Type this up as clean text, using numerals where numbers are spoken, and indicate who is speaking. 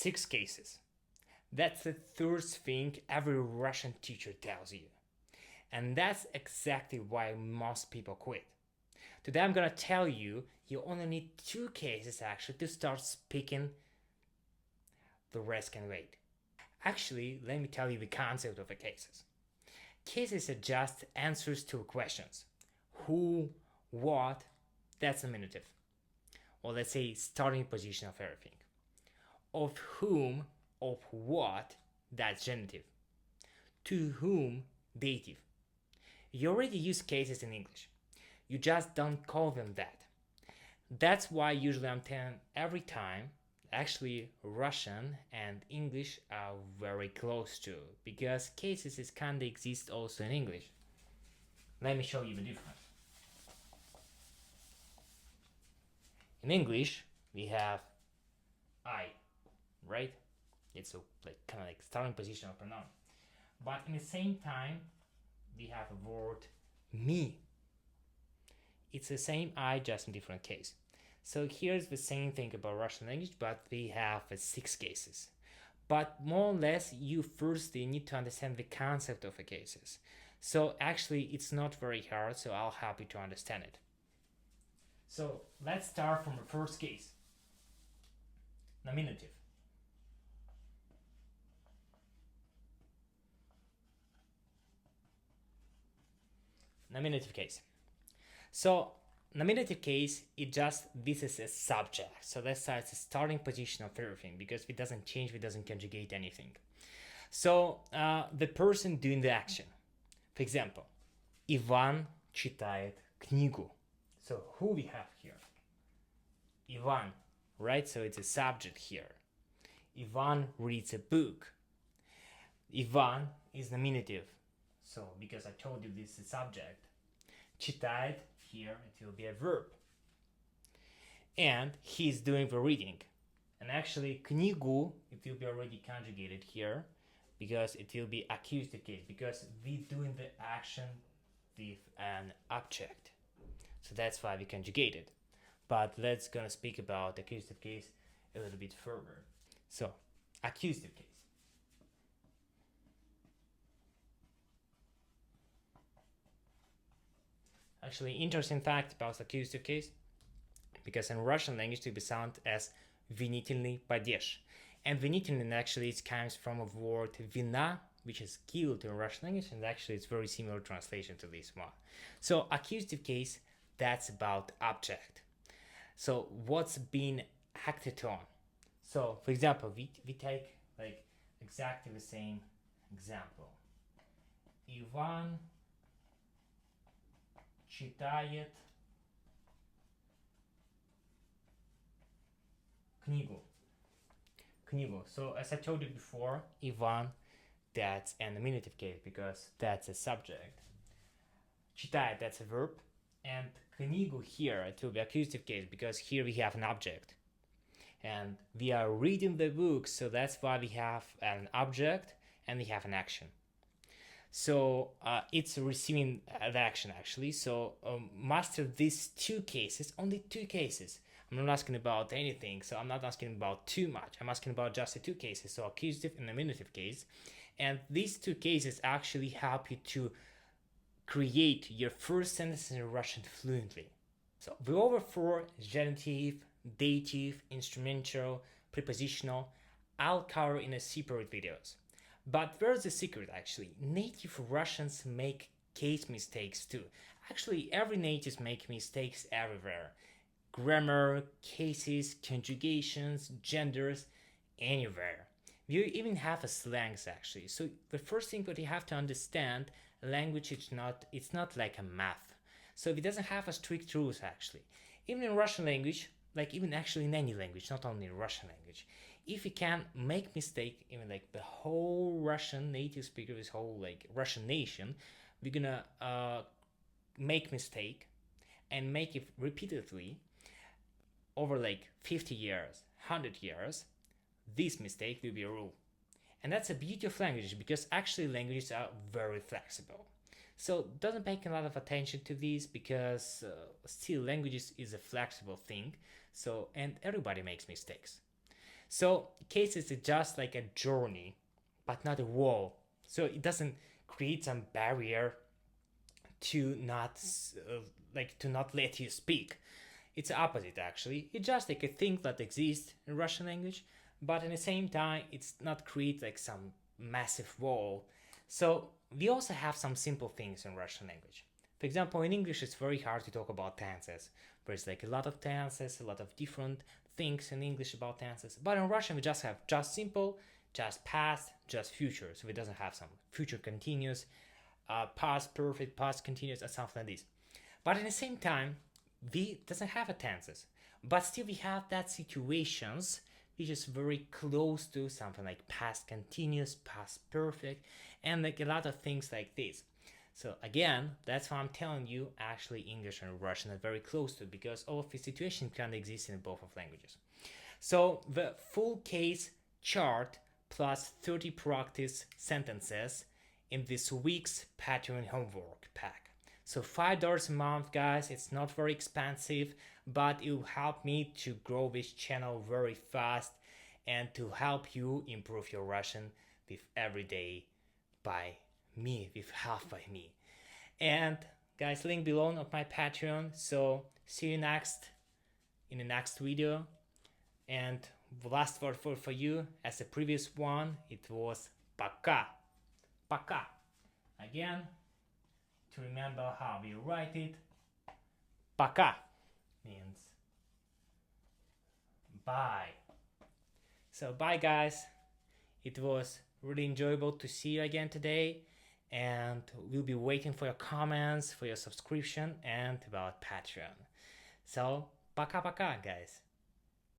Speaker 1: 6 cases. That's the first thing every Russian teacher tells you. And that's exactly why most people quit. Today I'm gonna tell you you only need 2 cases actually to start speaking. The rest can wait. Actually, let me tell you the concept of the cases. Cases are just answers to questions. Who, what, that's nominative. Or let's say starting position of everything. Of whom, of what, that's genitive. To whom, dative. You already use cases in English. You just don't call them that. That's why usually I'm telling every time, actually Russian and English are very close to, because cases is kinda exist also in English. Let me show you the difference. In English, we have I, right? It's a kind of like starting position of pronoun. But in the same time, we have a word me. It's the same I, just in different case. So here's the same thing about Russian language, but we have 6 cases. But more or less, you firstly need to understand the concept of the cases. So actually, it's not very hard, so I'll help you to understand it. So let's start from the first case. Nominative. Nominative case. So nominative case, this is a subject. So that's it's the starting position of everything because it doesn't change, it doesn't conjugate anything. So the person doing the action. For example, Иван читает книгу. So who we have here? Ivan, right? So it's a subject here. Ivan reads a book. Ivan is nominative. So because I told you this is a subject. Читает, here it will be a verb. And he's doing the reading. And actually, книгу, it will be already conjugated here because it will be accusative case because we doing the action with an object. So that's why we conjugate it. But let's gonna speak about accusative case a little bit further. So, accusative case. Actually, interesting fact about accusative case, because in Russian language it will be sound as винительный падеж. And винительный actually it comes from a word вина, which is guilt in Russian language, and actually it's very similar translation to this one. So accusative case, that's about object. So what's being acted on? So for example, we take like exactly the same example. Иван читает книгу. So as I told you before, Ivan, that's an nominative case because that's a subject. Читает, that's a verb. And книгу here, it will be accusative case because here we have an object. And we are reading the book, so that's why we have an object and we have an action. So it's receiving the action actually. So master these 2 cases, only 2 cases. I'm not asking about anything, so I'm not asking about too much. I'm asking about just the 2 cases, so accusative and nominative case. And these 2 cases actually help you to create your first sentence in Russian fluently. So the over 4 genitive, dative, instrumental, prepositional, I'll cover in a separate videos. But where's the secret actually? Native Russians make case mistakes too. Actually, every native make mistakes everywhere. Grammar, cases, conjugations, genders, anywhere. We even have a slangs actually. So the first thing that you have to understand, language it's not like a math. So it doesn't have a strict rules actually. Even in Russian language, like even actually in any language, not only in Russian language, if you can make mistake, even like the whole Russian native speaker, this whole like Russian nation, we're gonna make mistake and make it repeatedly over like 50 years, 100 years, this mistake will be a rule. And that's a beauty of language because actually languages are very flexible. So doesn't pay a lot of attention to this because still languages is a flexible thing. So and everybody makes mistakes. So cases is just like a journey, but not a wall. So it doesn't create some barrier to not to not let you speak. It's the opposite actually. It's just like a thing that exists in Russian language, but at the same time, it's not create like some massive wall. So we also have some simple things in Russian language. For example, in English, it's very hard to talk about tenses. There's like a lot of tenses, a lot of different things in English about tenses. But in Russian, we just have just simple, just past, just future. So it doesn't have some future continuous, past perfect, past continuous, or something like this. But at the same time, we doesn't have a tenses. But still, we have that situations which is very close to something like past continuous, past perfect, and like a lot of things like this. So again, that's why I'm telling you, actually English and Russian are very close to, because all of the situation can exist in both of languages. So the full case chart plus 30 practice sentences in this week's Patreon homework pack. So $5 a month, guys. It's not very expensive, but it will help me to grow this channel very fast and to help you improve your Russian with every day by me, with half by me. And guys, link below on my Patreon. So see you in the next video. And the last word for you, as the previous one, it was пока. Пока. Again, to remember how we write it, пока means bye. So bye guys. It was really enjoyable to see you again today, and we'll be waiting for your comments, for your subscription, and about Patreon. So пока-пока guys.